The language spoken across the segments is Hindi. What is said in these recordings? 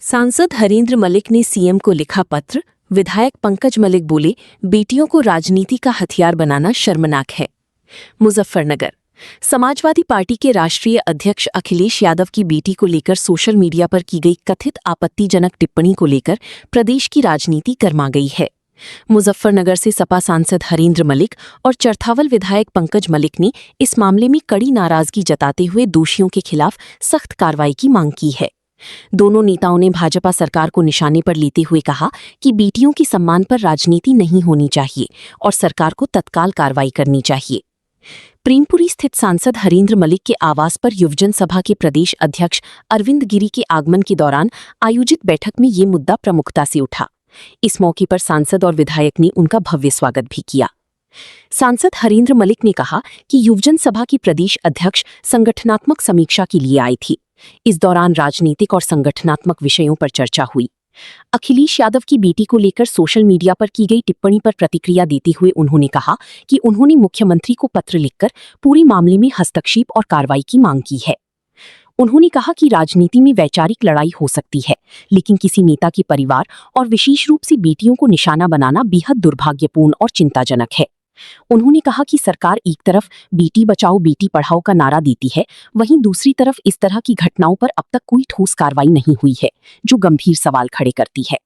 सांसद हरीन्द्र मलिक ने सीएम को लिखा पत्र। विधायक पंकज मलिक बोले, बेटियों को राजनीति का हथियार बनाना शर्मनाक है। मुजफ्फरनगर। समाजवादी पार्टी के राष्ट्रीय अध्यक्ष अखिलेश यादव की बेटी को लेकर सोशल मीडिया पर की गई कथित आपत्तिजनक टिप्पणी को लेकर प्रदेश की राजनीति गर्मा गई है। मुजफ्फरनगर से सपा सांसद हरीन्द्र मलिक और चरथावल विधायक पंकज मलिक ने इस मामले में कड़ी नाराजगी जताते हुए दोषियों के खिलाफ सख्त कार्रवाई की मांग की है। दोनों नेताओं ने भाजपा सरकार को निशाने पर लेते हुए कहा कि बेटियों के सम्मान पर राजनीति नहीं होनी चाहिए और सरकार को तत्काल कार्रवाई करनी चाहिए। प्रेमपुरी स्थित सांसद हरीन्द्र मलिक के आवास पर युवजन सभा के प्रदेश अध्यक्ष अरविंद गिरी के आगमन के दौरान आयोजित बैठक में ये मुद्दा प्रमुखता से उठा। इस मौके पर सांसद और विधायक ने उनका भव्य स्वागत भी किया। सांसद हरीन्द्र मलिक ने कहा कि युवजन सभा की प्रदेश अध्यक्ष संगठनात्मक समीक्षा के लिए आई थी। इस दौरान राजनीतिक और संगठनात्मक विषयों पर चर्चा हुई। अखिलेश यादव की बेटी को लेकर सोशल मीडिया पर की गई टिप्पणी पर प्रतिक्रिया देते हुए उन्होंने कहा कि उन्होंने मुख्यमंत्री को पत्र लिखकर पूरे मामले में हस्तक्षेप और कार्रवाई की मांग की है। उन्होंने कहा कि राजनीति में वैचारिक लड़ाई हो सकती है, लेकिन किसी नेता के परिवार और विशेष रूप से बेटियों को निशाना बनाना बेहद दुर्भाग्यपूर्ण और चिंताजनक है। उन्होंने कहा कि सरकार एक तरफ बेटी बचाओ बेटी पढ़ाओ का नारा देती है, वहीं दूसरी तरफ इस तरह की घटनाओं पर अब तक कोई ठोस कार्रवाई नहीं हुई है, जो गंभीर सवाल खड़े करती है।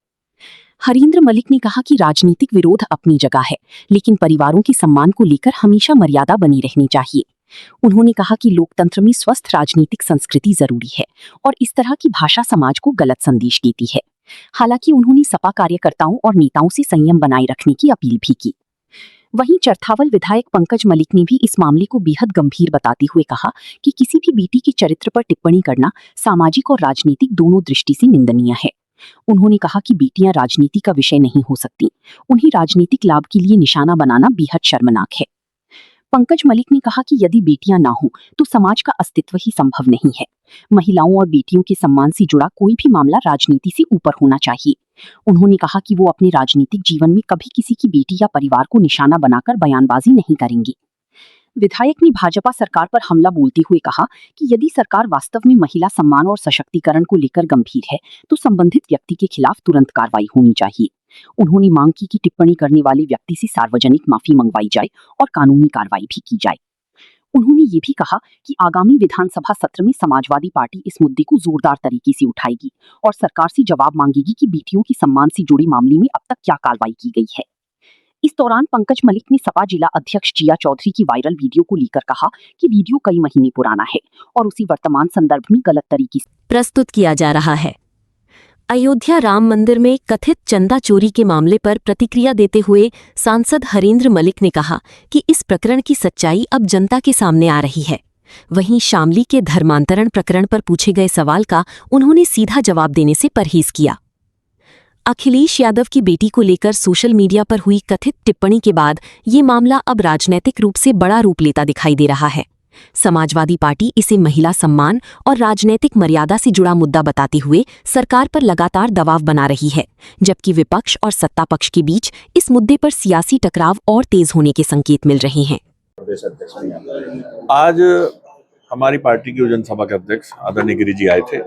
हरीन्द्र मलिक ने कहा कि राजनीतिक विरोध अपनी जगह है, लेकिन परिवारों के सम्मान को लेकर हमेशा मर्यादा बनी रहनी चाहिए। उन्होंने कहा कि लोकतंत्र में स्वस्थ राजनीतिक संस्कृति जरूरी है और इस तरह की भाषा समाज को गलत संदेश देती है। हालांकि उन्होंने सपा कार्यकर्ताओं और नेताओं से संयम बनाए रखने की अपील भी की। वहीं चरथावल विधायक पंकज मलिक ने भी इस मामले को बेहद गंभीर बताते हुए कहा कि किसी भी बेटी के चरित्र पर टिप्पणी करना सामाजिक और राजनीतिक दोनों दृष्टि से निंदनीय है। उन्होंने कहा कि बेटियां राजनीति का विषय नहीं हो सकती, उन्हें राजनीतिक लाभ के लिए निशाना बनाना बेहद शर्मनाक है। पंकज मलिक ने कहा कि यदि बेटियां ना हों तो समाज का अस्तित्व ही संभव नहीं है। महिलाओं और बेटियों के सम्मान से जुड़ा कोई भी मामला राजनीति से ऊपर होना चाहिए। उन्होंने कहा कि वो अपने राजनीतिक जीवन में कभी किसी की बेटी या परिवार को निशाना बनाकर बयानबाजी नहीं करेंगे। विधायक ने भाजपा सरकार पर हमला बोलते हुए कहा कि यदि सरकार वास्तव में महिला सम्मान और सशक्तिकरण को लेकर गंभीर है तो संबंधित व्यक्ति के खिलाफ तुरंत कार्रवाई होनी चाहिए। उन्होंने मांग की कि टिप्पणी करने वाले व्यक्ति से सार्वजनिक माफी मंगवाई जाए और कानूनी कार्रवाई भी की जाए। उन्होंने ये भी कहा कि आगामी विधानसभा सत्र में समाजवादी पार्टी इस मुद्दे को जोरदार तरीके से उठाएगी और सरकार से जवाब मांगेगी कि बेटियों के सम्मान से जुड़े मामले में अब तक क्या कार्रवाई की गई है। इस दौरान पंकज मलिक ने सपा जिला अध्यक्ष जिया चौधरी की वायरल वीडियो को लेकर कहा कि वीडियो कई महीने पुराना है और उसे वर्तमान संदर्भ में गलत तरीके से प्रस्तुत किया जा रहा है। अयोध्या राम मंदिर में कथित चंदा चोरी के मामले पर प्रतिक्रिया देते हुए सांसद हरीन्द्र मलिक ने कहा कि इस प्रकरण की सच्चाई अब जनता के सामने आ रही है। वहीं शामली के धर्मांतरण प्रकरण पर पूछे गए सवाल का उन्होंने सीधा जवाब देने से परहेज किया। अखिलेश यादव की बेटी को लेकर सोशल मीडिया पर हुई कथित टिप्पणी के बाद ये मामला अब राजनैतिक रूप से बड़ा रूप लेता दिखाई दे रहा है। समाजवादी पार्टी इसे महिला सम्मान और राजनैतिक मर्यादा से जुड़ा मुद्दा बताते हुए सरकार पर लगातार दबाव बना रही है, जबकि विपक्ष और सत्ता पक्ष के बीच इस मुद्दे पर सियासी टकराव और तेज होने के संकेत मिल रहे हैं। आज हमारी पार्टी की युवजन सभा के अध्यक्ष आदरणीय गिरी जी आए थे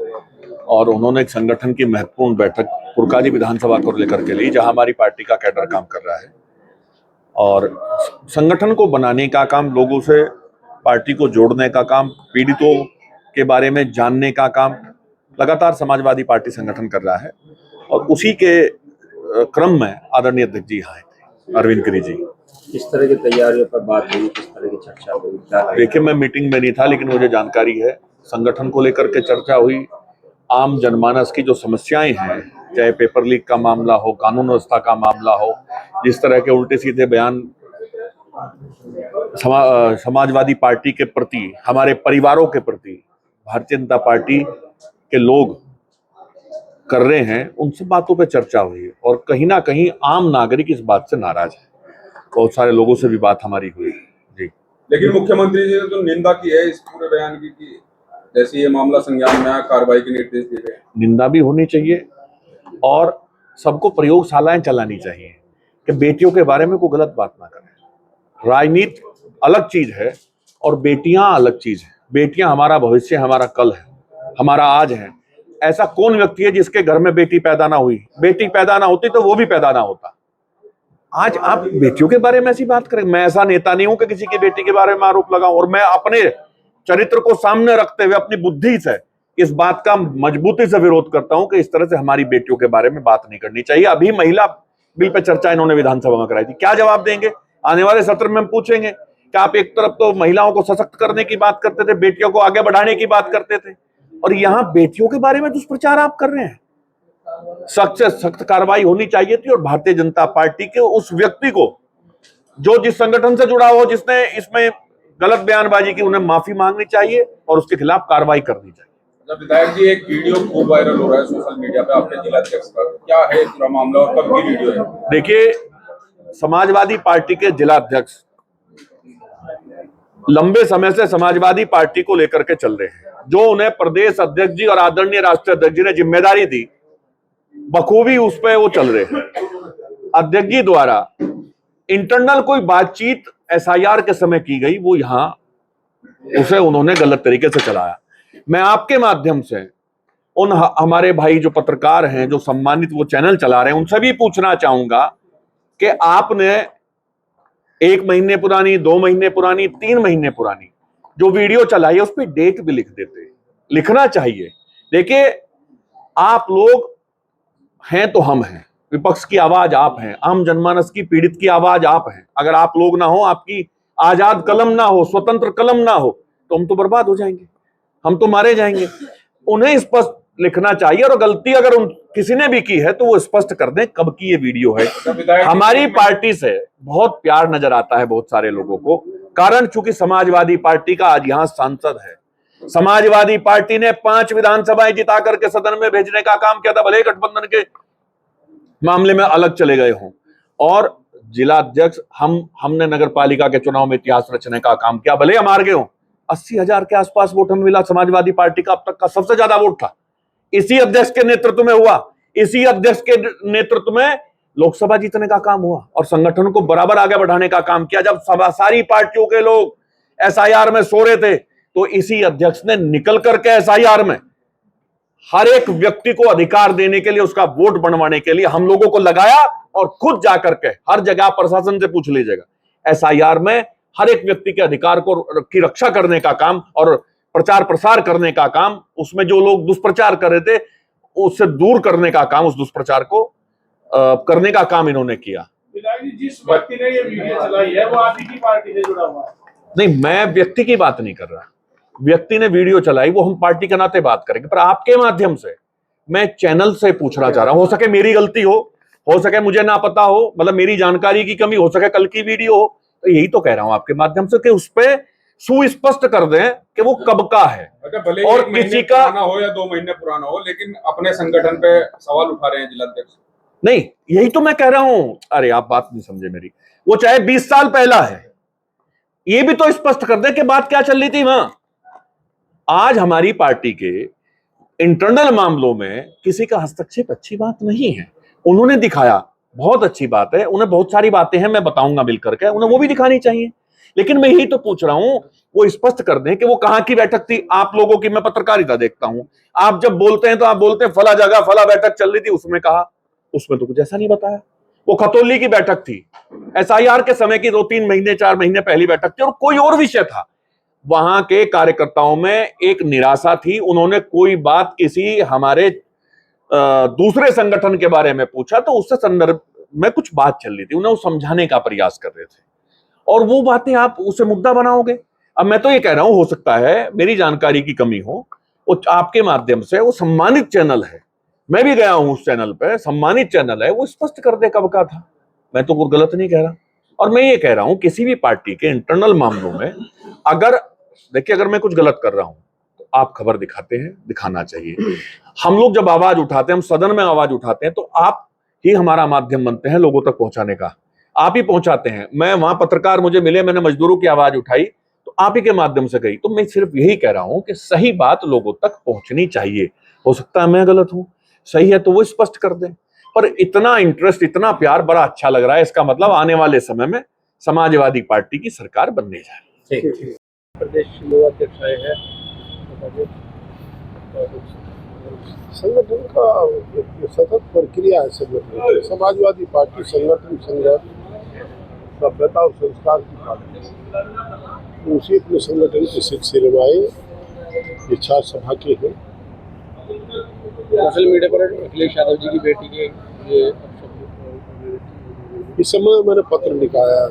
और उन्होंने एक संगठन की महत्वपूर्ण बैठक पुरकाजी विधानसभा को लेकर के ली, जहां हमारी पार्टी का कैडर काम कर रहा है और संगठन को बनाने का काम, लोगों से पार्टी को जोड़ने का काम, पीड़ितों के बारे में जानने का काम लगातार समाजवादी पार्टी संगठन कर रहा है। और उसी के क्रम में आदरणीय अध्यक्ष जी आए थे, अरविंद गिरी जी। किस तरह की तैयारियों पर बात हुई, किस तरह की चर्चा हुई? देखिए, मैं मीटिंग में नहीं था, लेकिन मुझे जानकारी है संगठन को लेकर के चर्चा हुई। आम जनमानस की जो समस्याएं हैं, चाहे पेपर लीक का मामला हो, कानून व्यवस्था का मामला हो, जिस तरह के उल्टे सीधे बयान समाजवादी पार्टी के प्रति, हमारे परिवारों के प्रति भारतीय जनता पार्टी के लोग कर रहे हैं, उन सब बातों पे चर्चा हुई और कहीं ना कहीं आम नागरिक इस बात से नाराज है। बहुत सारे लोगों से भी बात हमारी हुई जी। लेकिन मुख्यमंत्री जी ने तो निंदा की है इस पूरे बयान की कि जैसे ये मामला संज्ञान में आया कार्रवाई के निर्देश दिए गए। निंदा भी होनी चाहिए और सबको प्रयोगशालाएं चलानी चाहिए कि बेटियों के बारे में कोई गलत बात ना करें। राजनीति अलग चीज है और बेटियां अलग चीज है। बेटियां हमारा भविष्य, हमारा कल है, हमारा आज है। ऐसा कौन व्यक्ति है जिसके घर में बेटी पैदा ना हुई? बेटी पैदा ना होती तो वो भी पैदा ना होता। आज आप बेटियों के बारे में ऐसी बात करें। मैं ऐसा नेता नहीं हूं कि किसी की बेटी के बारे में आरोप लगाऊं, और मैं अपने चरित्र को सामने रखते हुए अपनी बुद्धि से इस बात का मजबूती से विरोध करता हूं कि इस तरह से हमारी बेटियों के बारे में बात नहीं करनी चाहिए। अभी महिला बिल पे चर्चा इन्होंने विधानसभा में कराई थी, क्या जवाब देंगे? आने वाले सत्र में हम पूछेंगे कि आप एक तरफ तो महिलाओं को सशक्त करने की बात करते थे, बेटियों को आगे बढ़ाने की बात करते थे, और यहां बेटियों के बारे में दुष्प्रचार आप कर रहे हैं। सख्त से सख्त कार्रवाई होनी चाहिए थी, और भारतीय जनता पार्टी के उस व्यक्ति को जो जिस संगठन से जुड़ा हो, जिसने इसमें गलत बयानबाजी की, उन्हें माफी मांगनी चाहिए और उसके खिलाफ कार्रवाई करनी चाहिए। विधायक जी, एक वीडियो खूब वायरल हो रहा है सोशल मीडिया पे आपके जिलाध्यक्ष का, क्या है पूरा मामला और कब की वीडियो है? देखिए, समाजवादी पार्टी के जिलाध्यक्ष लंबे समय से समाजवादी पार्टी को लेकर के चल रहे हैं। जो उन्हें प्रदेश अध्यक्ष जी और आदरणीय राष्ट्रीय अध्यक्ष जी ने जिम्मेदारी दी, बखूबी उस पर वो चल रहे हैं। अध्यक्ष जी द्वारा इंटरनल कोई बातचीत एसआईआर के समय की गई, वो यहां उसे उन्होंने गलत तरीके से चलाया। मैं आपके माध्यम से उन हमारे भाई जो पत्रकार हैं, जो सम्मानित वो चैनल चला रहे हैं, उनसे भी पूछना चाहूंगा कि आपने 1 महीने पुरानी, 2 महीने पुरानी, 3 महीने पुरानी जो वीडियो चलाई है उस पर डेट भी लिख देते। लिखना चाहिए। देखिए, आप लोग हैं तो हम हैं, विपक्ष की आवाज आप हैं, आम जनमानस की पीड़ित की आवाज आप हैं। अगर आप लोग ना हो, आपकी आजाद कलम ना हो, स्वतंत्र कलम ना हो, तो हम तो बर्बाद हो जाएंगे, हम तो मारे जाएंगे। उन्हें स्पष्ट लिखना चाहिए, और गलती अगर उन किसी ने भी की है तो वो स्पष्ट कर दें कब की ये वीडियो है। हमारी पार्टी से बहुत प्यार नजर आता है बहुत सारे लोगों को, कारण चूंकि समाजवादी पार्टी का आज यहां सांसद है। समाजवादी पार्टी ने 5 विधानसभाएं जिता करके सदन में भेजने का काम किया था, भले ही गठबंधन के मामले में अलग चले गए हों। और जिला अध्यक्ष हमने नगर पालिका के चुनाव में इतिहास रचने का काम किया, भले हम हार गए हों। 80,000 के आसपास वोट हमें मिला। समाजवादी पार्टी का अब तक का सबसे ज्यादा वोट था, इसी अध्यक्ष के नेतृत्व में हुआ। इसी अध्यक्ष के नेतृत्व में लोकसभा जीतने का काम हुआ, और संगठन को बराबर आगे बढ़ाने का काम किया। जब सारी पार्टियों के लोग एसआईआर में सो रहे थे, तो इसी अध्यक्ष ने निकल करके एसआईआर में हर एक व्यक्ति को अधिकार देने के लिए, उसका वोट बनवाने के लिए हम लोगों को लगाया, और खुद जाकर के हर जगह प्रशासन से पूछ लीजिएगा, एसआईआर में हर एक व्यक्ति के अधिकार को की रक्षा करने का काम और प्रचार प्रसार करने का काम, उसमें जो लोग दुष्प्रचार कर रहे थे उससे दूर करने का काम, उस दुष्प्रचार को करने का काम इन्होंने किया। जिस व्यक्ति ने ये वीडियो चलाई है वो आप ही की पार्टी से जुड़ा हुआ है? नहीं, मैं व्यक्ति की बात नहीं कर रहा। व्यक्ति ने वीडियो चलाई वो हम पार्टी के नाते बात करेंगे, पर आपके माध्यम से मैं चैनल से पूछना चाह रहा हूं। हो सके मेरी गलती हो सके मुझे ना पता हो, मतलब मेरी जानकारी की कमी हो सके, कल की वीडियो हो, तो यही तो कह रहा हूं आपके माध्यम से कि उस पर सुस्पष्ट कर दें कि वो कब का है। भले और 1 महीने किसी का पुराना हो या 2 महीने पुराना हो, लेकिन अपने संगठन पे सवाल उठा रहे हैं जिलाध्यक्ष। नहीं, यही तो मैं कह रहा हूं। अरे आप बात नहीं समझे मेरी। वो चाहे 20 साल पहला है, ये भी तो स्पष्ट कर दे कि बात क्या चल रही थी वहां। आज हमारी पार्टी के इंटरनल मामलों में किसी का हस्तक्षेप अच्छी बात नहीं है। उन्होंने दिखाया, बहुत अच्छी बात है। उन्हें बहुत सारी बातें हैं, मैं बताऊंगा मिलकर के, उन्हें वो भी दिखानी चाहिए। लेकिन मैं यही तो पूछ रहा हूं, वो स्पष्ट कर दें कि वो कहां की बैठक थी। आप लोगों की मैं पत्रकारिता देखता हूं, आप जब बोलते हैं तो आप बोलते हैं फला जगह फला बैठक चल रही थी, उसमें कहा, उसमें तो कुछ ऐसा नहीं बताया। वो खतौली की बैठक थी, एसआईआर के समय की 2-3 महीने 4 महीने पहली बैठक थी, और कोई और विषय था। वहां के कार्यकर्ताओं में एक निराशा थी। उन्होंने कोई बात किसी हमारे दूसरे संगठन के बारे में पूछा, तो उससे संदर्भ में कुछ बात चल रही थी, उन्हें वो समझाने का प्रयास कर रहे थे, और वो बातें आप उसे मुद्दा बनाओगे। अब मैं तो ये कह रहा हूं, हो सकता है मेरी जानकारी की कमी हो, वो आपके माध्यम से, वो सम्मानित चैनल है, मैं भी गया हूं उस चैनल पे, सम्मानित चैनल है, वो स्पष्ट कर दे कब का था। मैं तो कुछ गलत नहीं कह रहा। और मैं ये कह रहा हूं, किसी भी पार्टी के इंटरनल मामलों में अगर देखिए, अगर मैं कुछ गलत कर रहा हूं तो आप खबर दिखाते हैं, दिखाना चाहिए। हम लोग जब आवाज उठाते हैं, हम सदन में आवाज उठाते हैं, तो आप ही हमारा माध्यम बनते हैं लोगों तक पहुंचाने का, आप ही पहुंचाते हैं। मैं वहां पत्रकार मुझे मिले, मैंने मजदूरों की आवाज उठाई, तो आप ही के माध्यम से गई। तो मैं सिर्फ यही कह रहा हूं कि सही बात लोगों तक पहुंचनी चाहिए। हो सकता है मैं गलत हूं, सही है तो वो स्पष्ट कर दें। पर इतना इंटरेस्ट, इतना प्यार, बड़ा अच्छा लग रहा है। इसका मतलब आने वाले समय में समाजवादी पार्टी की सरकार बनने जा रही है। प्रदेश युवा अध्यक्ष आए हैं, संगठन का एक सतत प्रक्रिया है। संगठन समाजवादी पार्टी संगठन संघर्ष सभ्यता और संस्कार की पार्टी, उसी अपने संगठन के सिलसिले में आए ये 4 सभा के हैं। सोशल मीडिया पर अखिलेश यादव जी की बेटी के ये इस समय मैंने पत्र लिखा है।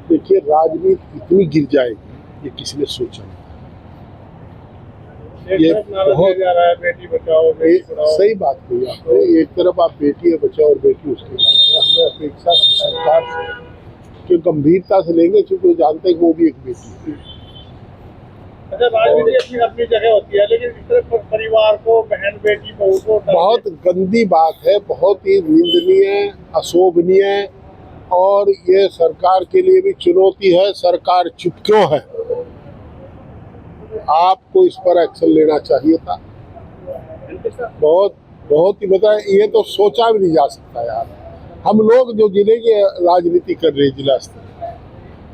देखिए, राजनीति इतनी गिर जाएगी ये किसी ने सोचा नहीं। ये बहुत बेटी बचाओ बेटी पढ़ाओ। सही बात कही आपने। एक तरफ आप बेटी है बचाओ और बेटी उसके बाद हमें अपेक्षा सरकार से कि गंभीरता से लेंगे, क्योंकि वो जानते हैं कि वो भी एक बेटी है। अच्छा, राजनीति अपनी अपनी जगह होती है, लेकिन इस तरह परिवार को, बहन बेटी बहू को बहुत गंदी बात है, बहुत ही निंदनीय, अशोभनीय, और ये सरकार के लिए भी चुनौती है। सरकार चुप क्यों है? आपको इस पर एक्शन लेना चाहिए था। बहुत बहुत ही बताए, ये तो सोचा भी नहीं जा सकता यार। हम लोग जो जिले की राजनीति कर रहे, जिला स्तर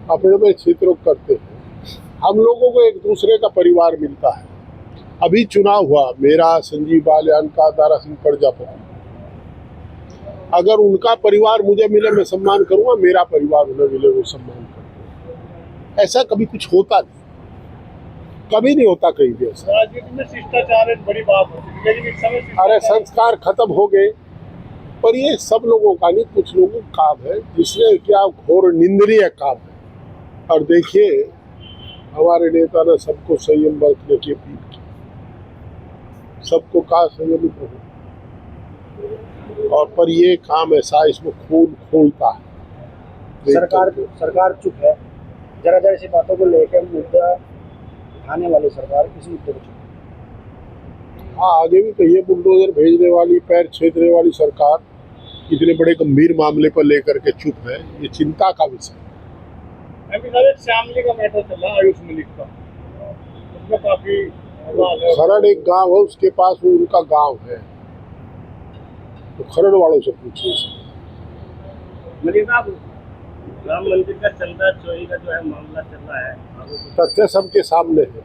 अपने अपने क्षेत्रों को करते हैं, हम लोगों को एक दूसरे का परिवार मिलता है। अभी चुनाव हुआ मेरा, संजीव बालियान का, दारा सिंह प्रजापति, अगर उनका परिवार मुझे मिले मैं सम्मान करूंगा, मेरा परिवार उन्हें मिले वो सम्मान करूंगा। ऐसा कभी कुछ होता नहीं, कभी नहीं होता कहीं भी ऐसा। राजनीति में शिष्टाचार एक बड़ी बात होती है, लेकिन इस समय अरे संस्कार खत्म हो गए। पर ये सब लोगों का नहीं, कुछ लोगों का काम है जिसने क्या घोर निंदनीय काम है। और देखिए, हमारे नेता ने सबको संयम बरतने की अपील की, सबको कहा संयमित रहो। और पर ये काम ऐसा, इसमें खून खोलता है। सरकार चुप है। जरा जरा सी बातों को लेकर मुद्दा उठाने वाली सरकार इस मुद्दे को चुप। हाँ, आगे भी कहिए, बुलडोजर भेजने वाली, पैर छेदने वाली सरकार इतने बड़े गंभीर मामले पर लेकर के चुप है, ये चिंता का विषय है। अभी सर श्यामली का मैटर चल रहा है, आयुष मलिक का, उसमें काफी खरड़ एक गांव है, उसके पास वो उनका गांव है, तो खरड़ वालों से पूछिए। मलिक साहब, राम मंदिर का चंदा चोरी का जो है मामला चल रहा है, तथ्य सबके सामने है।